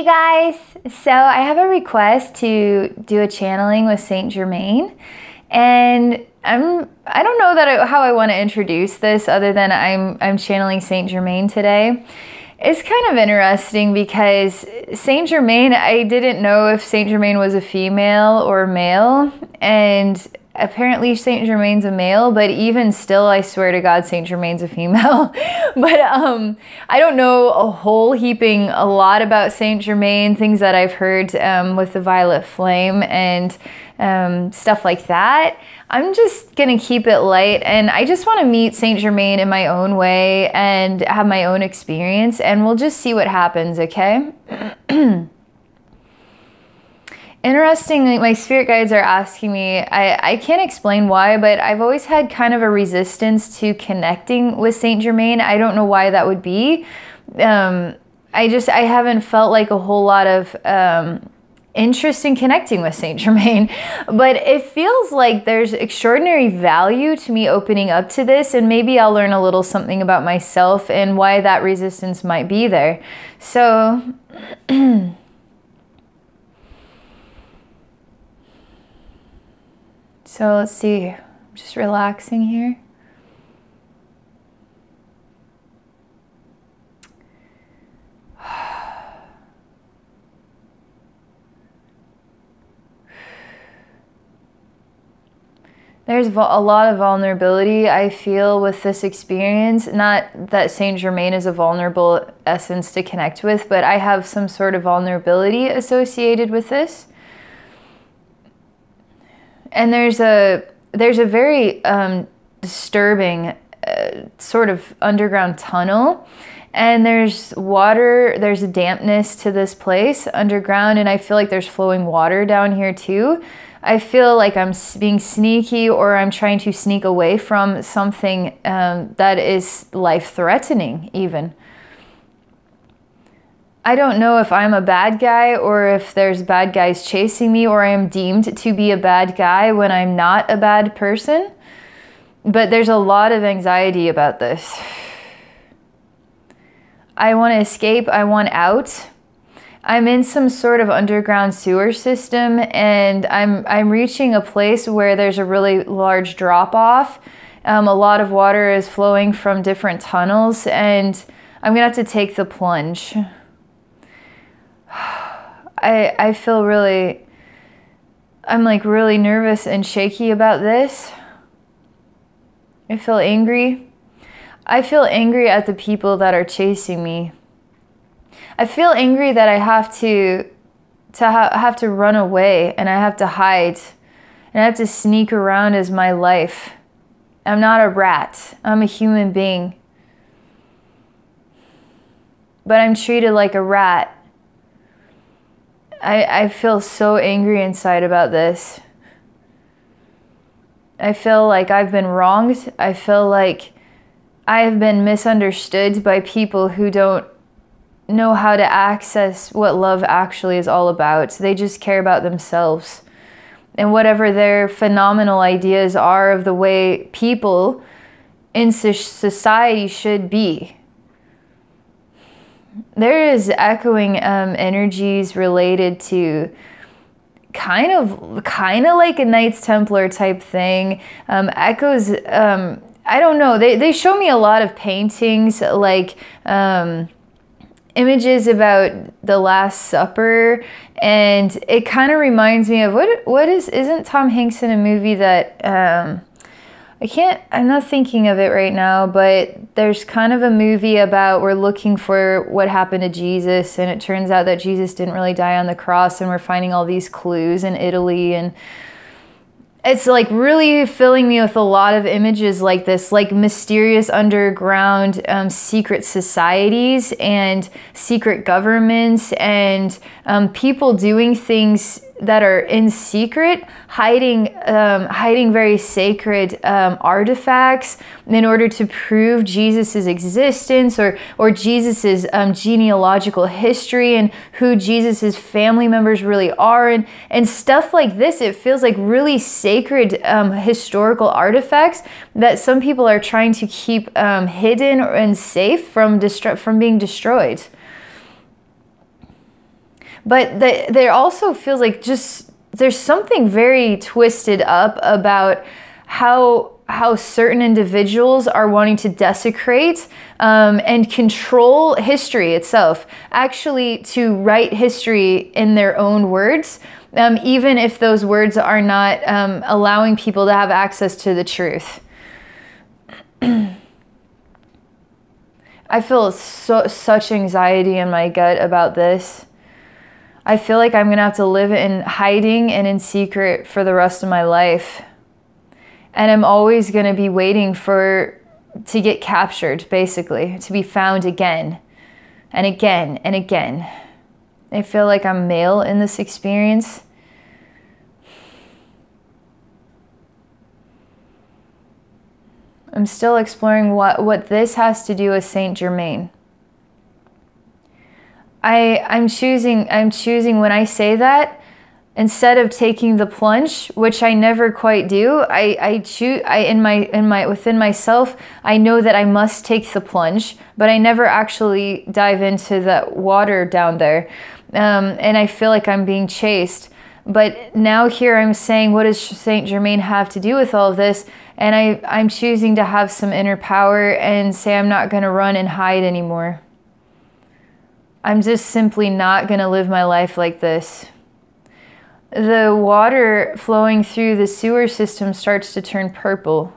Hey guys! So I have a request to do a channeling with Saint Germain, and I don't know how I want to introduce this other than I'm channeling Saint Germain today. It's kind of interesting because Saint Germain, I didn't know if Saint Germain was a female or male, and apparently Saint Germain's a male, but even still, I swear to God, Saint Germain's a female. But I don't know a lot about Saint Germain, things that I've heard with the violet flame and stuff like that. I'm just gonna keep it light, and I just want to meet Saint Germain in my own way and have my own experience, and we'll just see what happens, okay? Interestingly, my spirit guides are asking me, I can't explain why, but I've always had kind of a resistance to connecting with Saint Germain. I don't know why that would be. I haven't felt like a whole lot of interest in connecting with Saint Germain, but it feels like there's extraordinary value to me opening up to this, and maybe I'll learn a little something about myself and why that resistance might be there. So so let's see, I'm just relaxing here. There's a lot of vulnerability I feel with this experience. Not that Saint Germain is a vulnerable essence to connect with, but I have some sort of vulnerability associated with this. And there's a very disturbing sort of underground tunnel, and there's water, there's a dampness to this place underground, and I feel like there's flowing water down here too. I feel like I'm being sneaky, or I'm trying to sneak away from something that is life-threatening even. I don't know if I'm a bad guy or if there's bad guys chasing me, or I am deemed to be a bad guy when I'm not a bad person. But there's a lot of anxiety about this. I want to escape. I want out. I'm in some sort of underground sewer system, and I'm reaching a place where there's a really large drop-off. A lot of water is flowing from different tunnels, and I'm gonna have to take the plunge. I feel really, I'm like really nervous and shaky about this. I feel angry. I feel angry at the people that are chasing me. I feel angry that I have to run away, and I have to hide, and I have to sneak around as my life. I'm not a rat. I'm a human being. But I'm treated like a rat. I feel so angry inside about this. I feel like I've been wronged. I feel like I have been misunderstood by people who don't know how to access what love actually is all about. They just care about themselves and whatever their phenomenal ideas are of the way people in society should be. There is echoing energies related to kind of like a Knights Templar type thing. Echoes, I don't know. They show me a lot of paintings, like images about the Last Supper, and it kind of reminds me of isn't Tom Hanks in a movie that I'm not thinking of it right now, but there's kind of a movie about we're looking for what happened to Jesus, and it turns out that Jesus didn't really die on the cross, and we're finding all these clues in Italy, and it's like really filling me with a lot of images like this, like mysterious underground secret societies and secret governments, and people doing things that are in secret, hiding very sacred artifacts in order to prove Jesus's existence or Jesus's genealogical history and who Jesus's family members really are, and stuff like this. It feels like really sacred historical artifacts that some people are trying to keep hidden and safe from being destroyed. But there also feels like just there's something very twisted up about how certain individuals are wanting to desecrate and control history itself, actually to write history in their own words, even if those words are not allowing people to have access to the truth. I feel such anxiety in my gut about this. I feel like I'm gonna have to live in hiding and in secret for the rest of my life. And I'm always gonna be waiting to get captured, basically, to be found again and again and again. I feel like I'm male in this experience. I'm still exploring what this has to do with Saint Germain. I'm choosing when I say that, instead of taking the plunge, which I never quite do, within myself, I know that I must take the plunge, but I never actually dive into the water down there. And I feel like I'm being chased. But now here I'm saying, what does Saint Germain have to do with all of this? And I'm choosing to have some inner power and say I'm not going to run and hide anymore. I'm just simply not going to live my life like this. The water flowing through the sewer system starts to turn purple.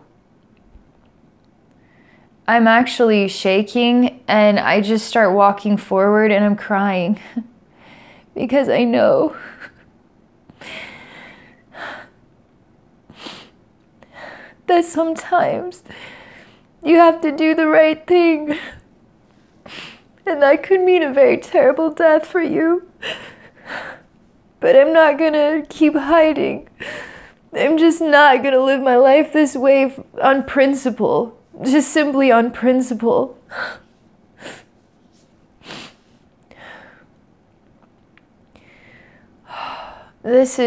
I'm actually shaking, and I just start walking forward, and I'm crying because I know that sometimes you have to do the right thing. And that could mean a very terrible death for you. But I'm not gonna keep hiding. I'm just not gonna live my life this way on principle. Just simply on principle. This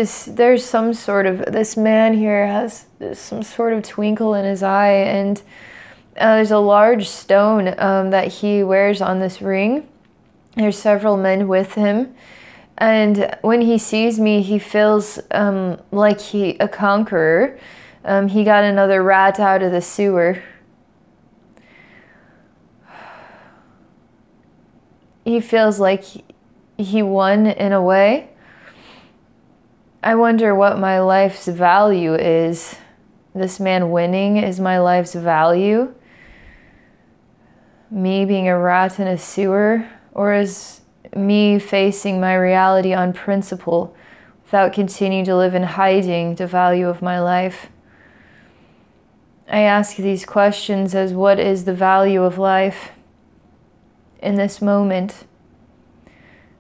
man here has some sort of twinkle in his eye, and there's a large stone that he wears on this ring. There's several men with him, and when he sees me, he feels like a conqueror. He got another rat out of the sewer. He feels like he won in a way. I wonder what my life's value is. This man winning is my life's value. Me being a rat in a sewer, or is me facing my reality on principle without continuing to live in hiding the value of my life? I ask these questions as what is the value of life in this moment?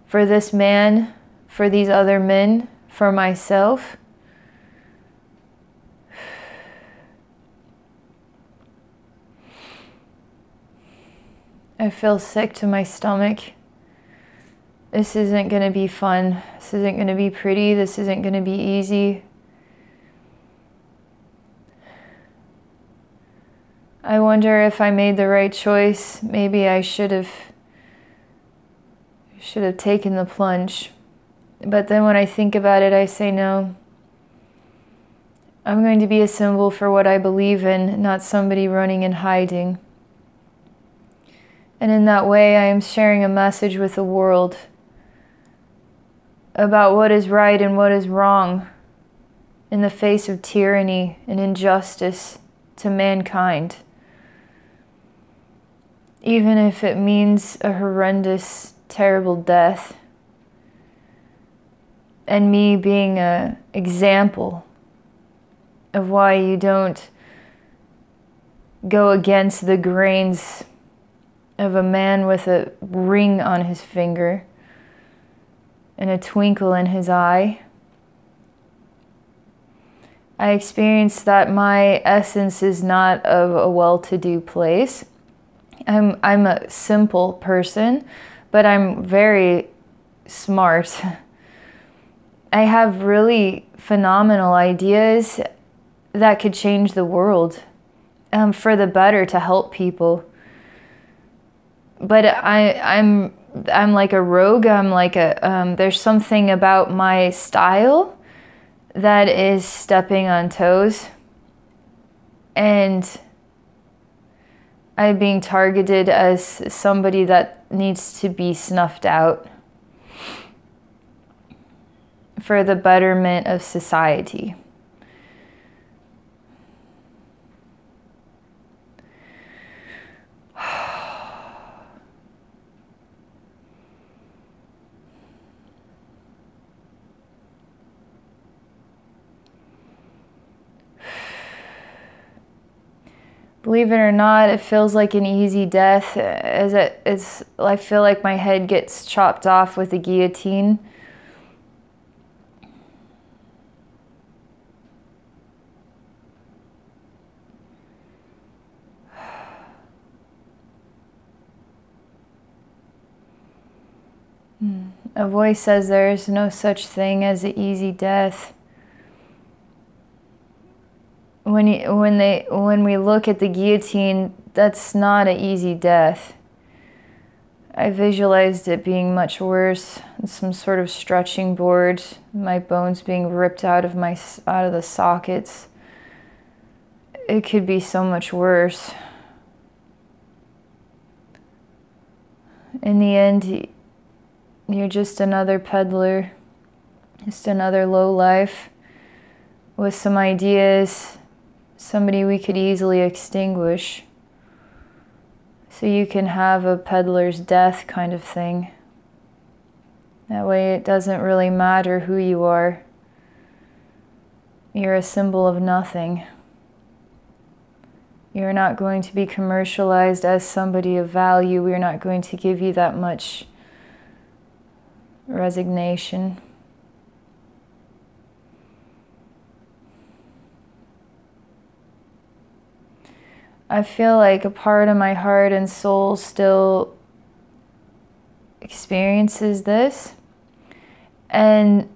For this man, for these other men, for myself. I feel sick to my stomach. This isn't going to be fun. This isn't going to be pretty. This isn't going to be easy. I wonder if I made the right choice. Maybe I should have taken the plunge. But then when I think about it, I say no. I'm going to be a symbol for what I believe in, not somebody running and hiding. And in that way, I am sharing a message with the world about what is right and what is wrong in the face of tyranny and injustice to mankind. Even if it means a horrendous, terrible death. And me being an example of why you don't go against the grains of a man with a ring on his finger and a twinkle in his eye. I experienced that my essence is not of a well-to-do place. I'm a simple person, but I'm very smart. I have really phenomenal ideas that could change the world for the better, to help people. But I'm I'm like a rogue. I'm like a, there's something about my style that is stepping on toes. And I'm being targeted as somebody that needs to be snuffed out for the betterment of society. Believe it or not, it feels like an easy death. I feel like my head gets chopped off with a guillotine. A voice says there is no such thing as an easy death. When we look at the guillotine, that's not an easy death. I visualized it being much worse. Some sort of stretching board, my bones being ripped out of the sockets. It could be so much worse. In the end, you're just another peddler, just another lowlife with some ideas, somebody we could easily extinguish. So you can have a peddler's death kind of thing. That way it doesn't really matter who you are. You're a symbol of nothing. You're not going to be commercialized as somebody of value. We're not going to give you that much resignation. I feel like a part of my heart and soul still experiences this. And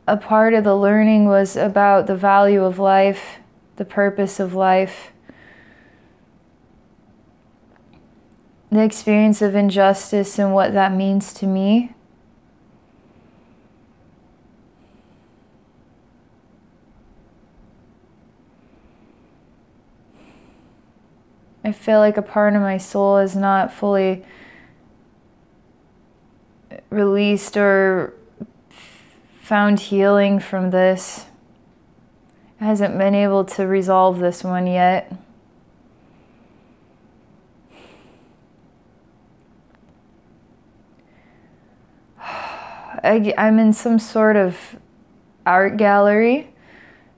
a part of the learning was about the value of life, the purpose of life, the experience of injustice and what that means to me. I feel like a part of my soul is not fully released or found healing from this. It hasn't been able to resolve this one yet. I'm in some sort of art gallery,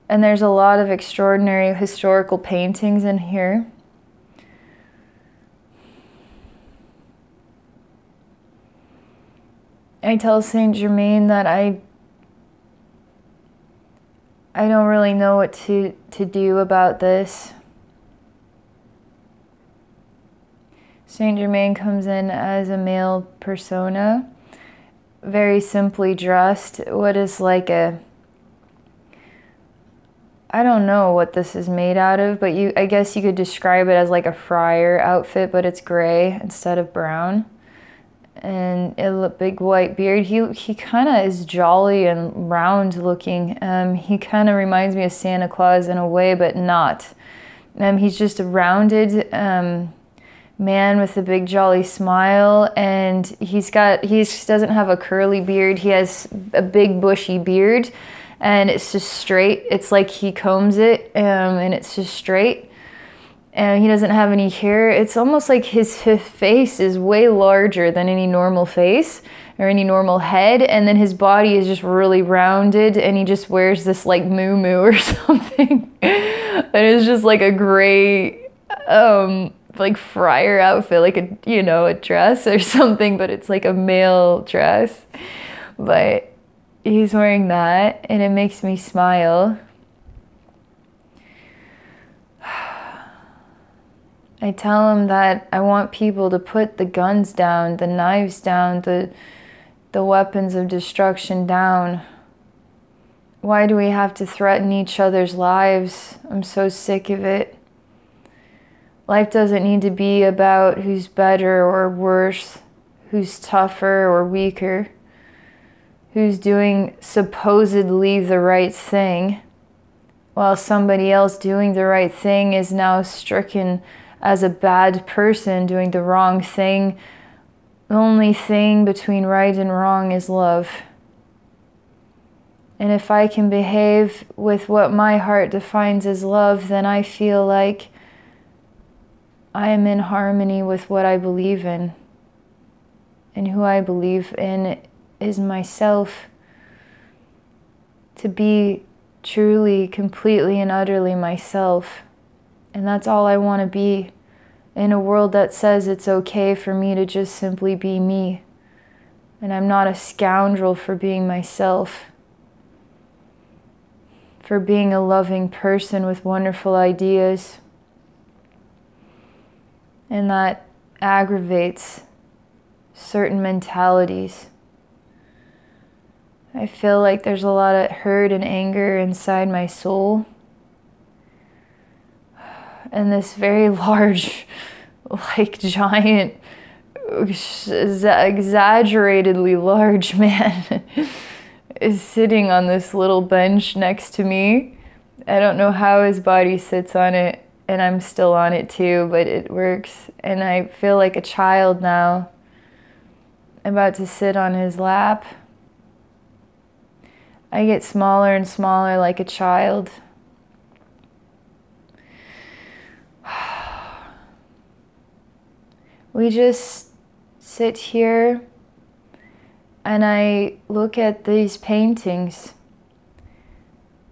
and there's a lot of extraordinary historical paintings in here. I tell Saint Germain that I don't really know what to do about this. Saint Germain comes in as a male persona, very simply dressed. What is like a, I don't know what this is made out of, but I guess you could describe it as like a friar outfit, but it's gray instead of brown. And a big white beard. He kind of is jolly and round looking. He kind of reminds me of Santa Claus in a way, but not. He's just a rounded man with a big jolly smile, and he doesn't have a curly beard. He has a big bushy beard, and it's just straight. It's like he combs it, and it's just straight. And he doesn't have any hair. It's almost like his face is way larger than any normal face or any normal head, and then his body is just really rounded, and he just wears this like muumuu or something. And it's just like a gray like friar outfit, like a dress or something, but it's like a male dress. But he's wearing that, and it makes me smile. I tell him that I want people to put the guns down, the knives down, the weapons of destruction down. Why do we have to threaten each other's lives? I'm so sick of it. Life doesn't need to be about who's better or worse, who's tougher or weaker, who's doing supposedly the right thing, while somebody else doing the right thing is now stricken as a bad person doing the wrong thing. The only thing between right and wrong is love. And if I can behave with what my heart defines as love, then I feel like I am in harmony with what I believe in. And who I believe in is myself. To be truly, completely, and utterly myself. And that's all I want to be in a world that says it's okay for me to just simply be me. And I'm not a scoundrel for being myself. For being a loving person with wonderful ideas. And that aggravates certain mentalities. I feel like there's a lot of hurt and anger inside my soul. And this very large, like giant, exaggeratedly large man is sitting on this little bench next to me. I don't know how his body sits on it, and I'm still on it too, but it works. And I feel like a child now, about to sit on his lap. I get smaller and smaller like a child. We just sit here and I look at these paintings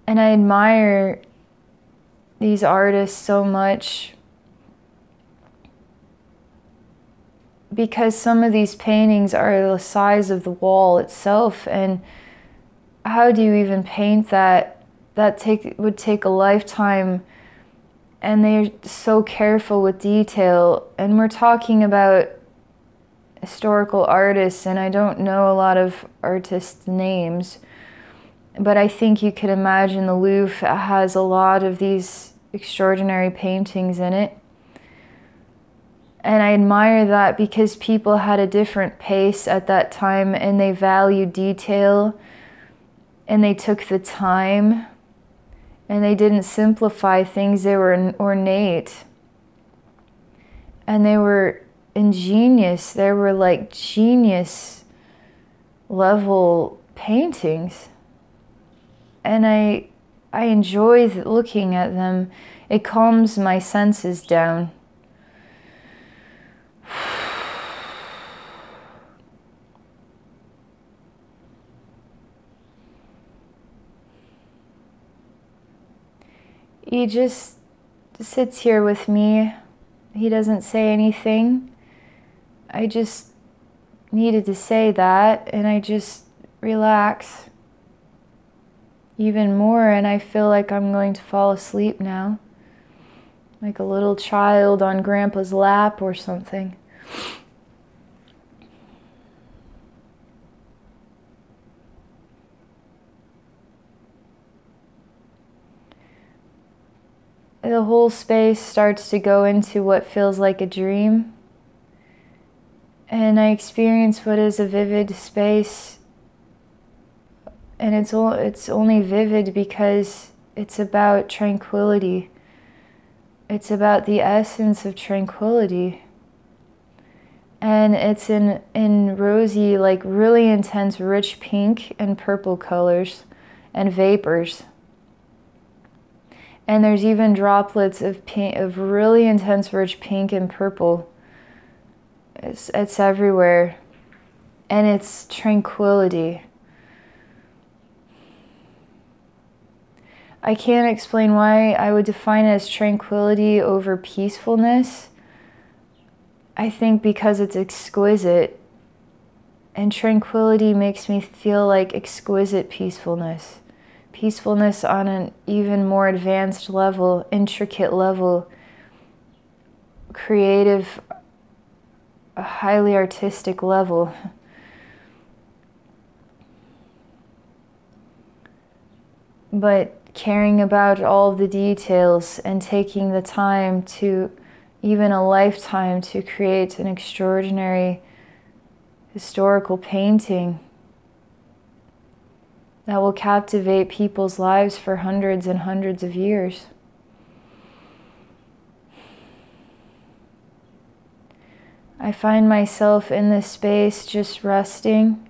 and I admire these artists so much because some of these paintings are the size of the wall itself, and how do you even paint that? That would take a lifetime, and they're so careful with detail. And we're talking about historical artists, and I don't know a lot of artists' names, but I think you could imagine the Louvre has a lot of these extraordinary paintings in it. And I admire that because people had a different pace at that time, and they valued detail, and they took the time, and they didn't simplify things. They were ornate, and they were ingenious. They were like genius level paintings, and I enjoy looking at them. It calms my senses down. He just sits here with me. He doesn't say anything. I just needed to say that, and I just relax even more, and I feel like I'm going to fall asleep now, like a little child on Grandpa's lap or something. The whole space starts to go into what feels like a dream, and I experience what is a vivid space, and it's only vivid because it's about tranquility. It's about the essence of tranquility, and it's in rosy, like really intense, rich pink and purple colors and vapors. And there's even droplets of pink, of really intense, rich pink and purple. It's everywhere. And it's tranquility. I can't explain why I would define it as tranquility over peacefulness. I think because it's exquisite. And tranquility makes me feel like exquisite peacefulness. Peacefulness on an even more advanced level, intricate level, creative, a highly artistic level. But caring about all the details and taking the time to, even a lifetime, to create an extraordinary historical painting that will captivate people's lives for hundreds and hundreds of years. I find myself in this space just resting.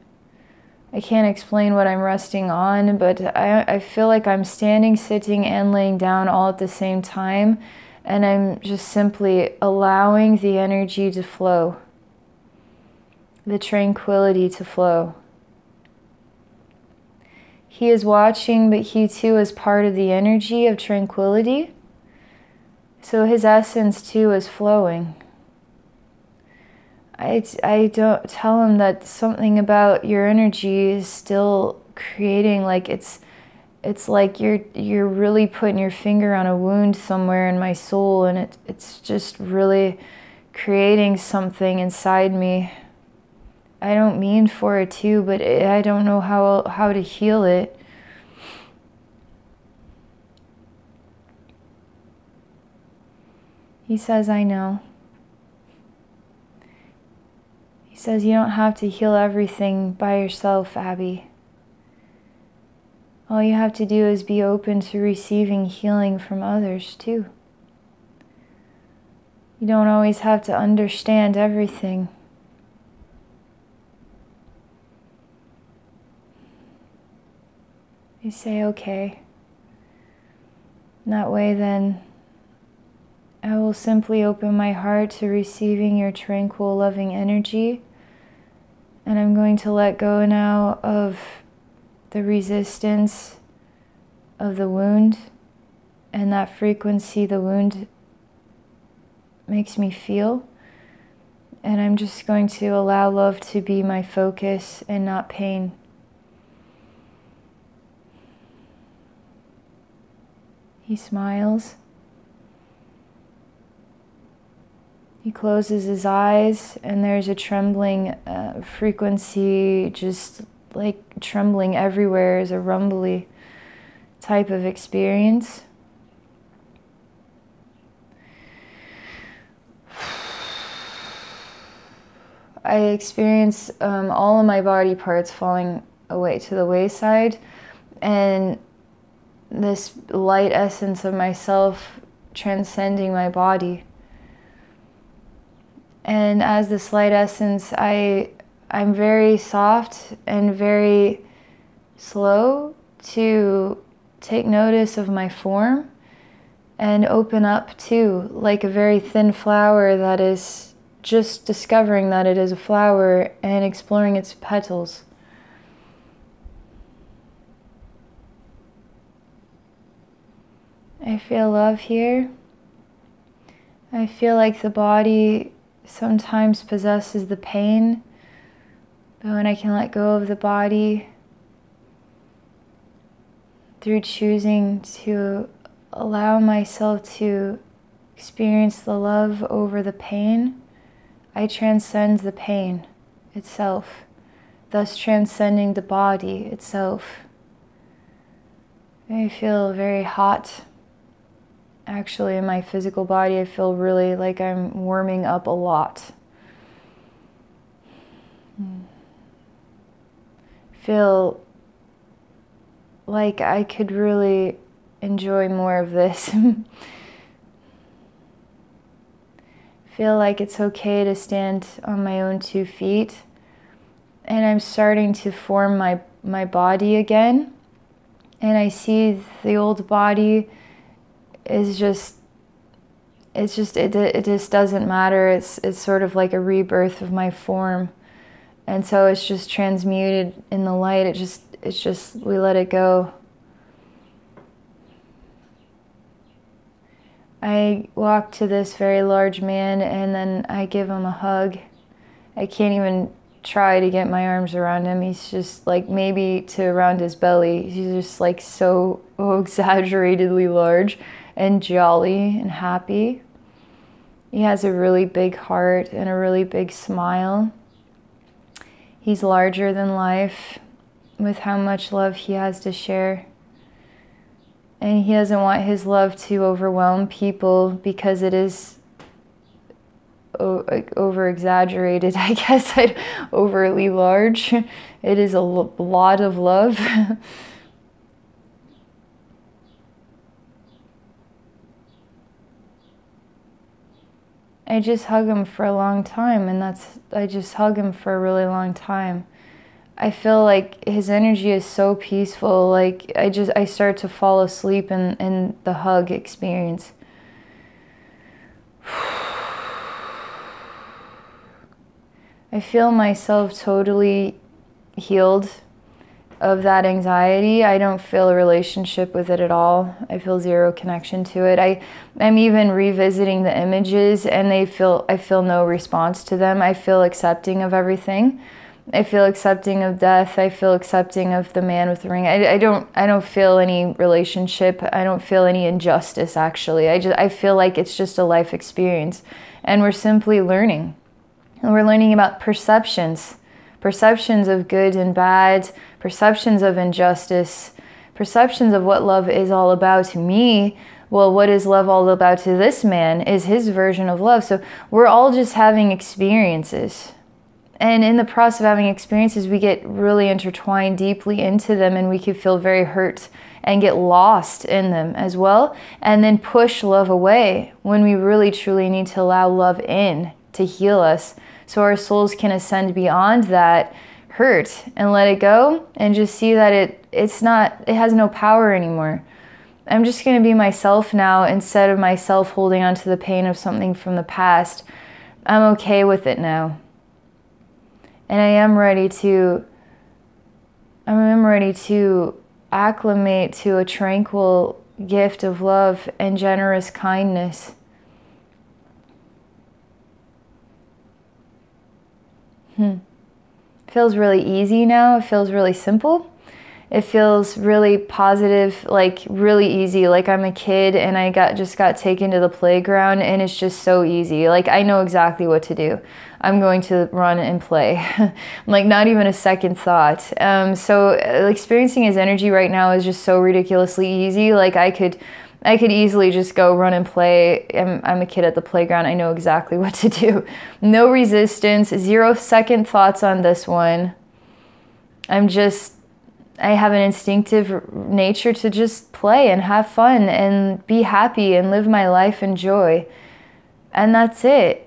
I can't explain what I'm resting on, but I feel like I'm standing, sitting, and laying down all at the same time, and I'm just simply allowing the energy to flow, the tranquility to flow. He is watching, but he too is part of the energy of tranquility. So his essence too is flowing. I don't tell him that something about your energy is still creating, like it's like you're really putting your finger on a wound somewhere in my soul, and it's just really creating something inside me. I don't mean for it to, but I don't know how to heal it. He says, I know. He says, you don't have to heal everything by yourself, Abby. All you have to do is be open to receiving healing from others, too. You don't always have to understand everything. You say, okay. In that way, then, I will simply open my heart to receiving your tranquil, loving energy. And I'm going to let go now of the resistance of the wound and that frequency the wound makes me feel. And I'm just going to allow love to be my focus and not pain. He smiles. He closes his eyes, and there's a trembling frequency, just like trembling everywhere, is a rumbly type of experience. I experience all of my body parts falling away to the wayside, and this light essence of myself transcending my body. And as this light essence, I'm very soft and very slow to take notice of my form and open up to, like a very thin flower that is just discovering that it is a flower and exploring its petals. I feel love here. I feel like the body sometimes possesses the pain, but when I can let go of the body through choosing to allow myself to experience the love over the pain, I transcend the pain itself, thus transcending the body itself. I feel very hot. Actually, in my physical body, I feel really like I'm warming up a lot. Feel like I could really enjoy more of this. Feel like it's okay to stand on my own 2 feet. And I'm starting to form my body again. And I see the old body is just, it just doesn't matter. It's sort of like a rebirth of my form. And so it's just transmuted in the light. It's just, we let it go. I walk to this very large man, and then I give him a hug. I can't even try to get my arms around him. He's just like maybe to around his belly. He's just like so exaggeratedly large and jolly and happy. He has a really big heart and a really big smile. He's larger than life with how much love he has to share. And he doesn't want his love to overwhelm people because it is over exaggerated, I guess. Overly large. It is a lot of love. I just hug him for a long time, and I just hug him for a really long time. I feel like his energy is so peaceful. Like I start to fall asleep in the hug experience. I feel myself totally healed of that anxiety. I don't feel a relationship with it at all. I feel zero connection to it. I'm even revisiting the images, and I feel no response to them. I feel accepting of everything. I feel accepting of death. I feel accepting of the man with the ring. I don't feel any relationship. I don't feel any injustice, actually. I feel like it's just a life experience, and we're simply learning. And we're learning about perceptions of good and bad, perceptions of injustice, perceptions of what love is all about to me. Well, what is love all about to this man is his version of love. So we're all just having experiences. And in the process of having experiences, we get really intertwined deeply into them, and we can feel very hurt and get lost in them as well, and then push love away when we really truly need to allow love in to heal us, so our souls can ascend beyond that hurt and let it go, and just see that it has no power anymore. I'm just going to be myself now, instead of myself holding on to the pain of something from the past. I'm okay with it now. And I am ready to acclimate to a tranquil gift of love and generous kindness. Feels really easy now. It feels really simple. It feels really positive, like really easy. Like I'm a kid and I just got taken to the playground, and it's just so easy. Like I know exactly what to do. I'm going to run and play. Like not even a second thought. So experiencing his energy right now is just so ridiculously easy. Like I could easily just go run and play. I'm a kid at the playground. I know exactly what to do. No resistance, 0 second thoughts on this one. I have an instinctive nature to just play and have fun and be happy and live my life in joy. And that's it.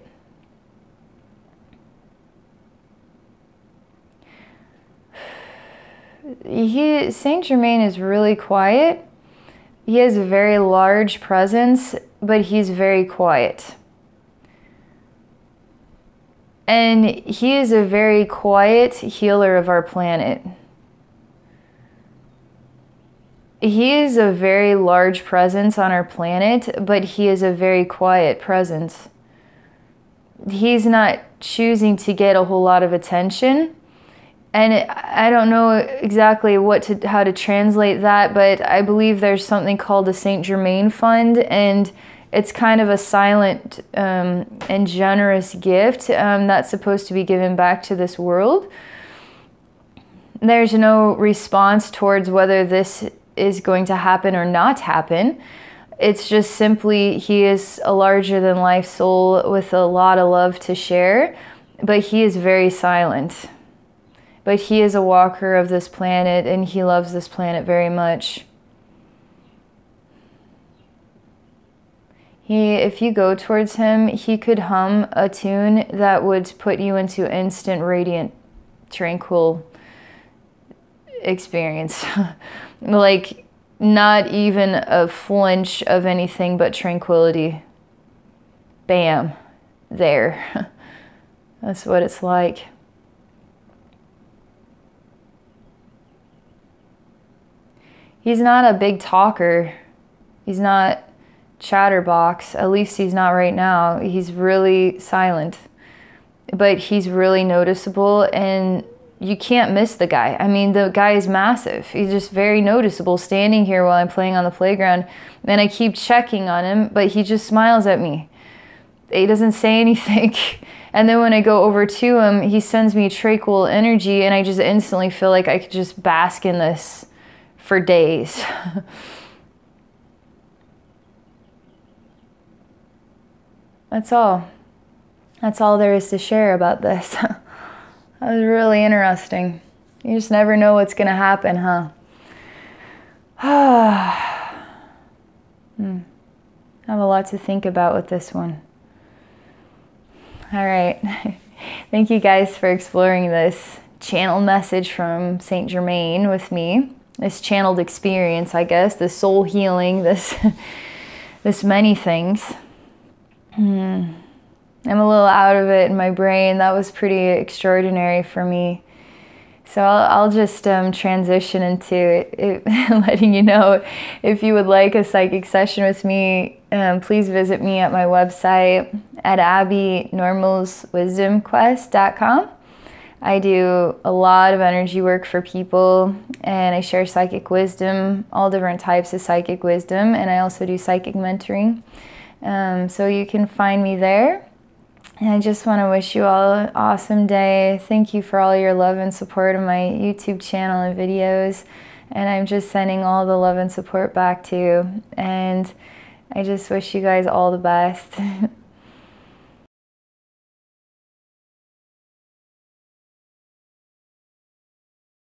Saint Germain is really quiet. He has a very large presence, but he's very quiet. And he is a very quiet healer of our planet. He is a very large presence on our planet, but he is a very quiet presence. He's not choosing to get a whole lot of attention. And I don't know exactly how to translate that, but I believe there's something called the Saint Germain Fund, and it's kind of a silent and generous gift that's supposed to be given back to this world. There's no response towards whether this is going to happen or not happen. It's just simply he is a larger than life soul with a lot of love to share, but he is very silent. But he is a walker of this planet, and he loves this planet very much. If you go towards him, he could hum a tune that would put you into instant, radiant, tranquil experience. Like not even a flinch of anything but tranquility. Bam, there. That's what it's like. He's not a big talker. He's not chatterbox. At least he's not right now. He's really silent. But he's really noticeable, and you can't miss the guy. I mean, the guy is massive. He's just very noticeable standing here while I'm playing on the playground. And I keep checking on him, but he just smiles at me. He doesn't say anything. And then when I go over to him, he sends me tranquil energy, and I just instantly feel like I could just bask in this for days. That's all. that's all there is to share about this. That was really interesting. You just never know what's going to happen, huh? I have a lot to think about with this one. All right. Thank you guys for exploring this channel message from Saint Germain with me. This channeled experience, I guess, this soul healing, this many things. I'm a little out of it in my brain. That was pretty extraordinary for me. So I'll just transition into it, letting you know if you would like a psychic session with me, please visit me at my website at abbynormalswisdomquest.com. I do a lot of energy work for people, and I share psychic wisdom, all different types of psychic wisdom, and I also do psychic mentoring. So you can find me there. And I just want to wish you all an awesome day. Thank you for all your love and support of my YouTube channel and videos. And I'm just sending all the love and support back to you. And I just wish you guys all the best.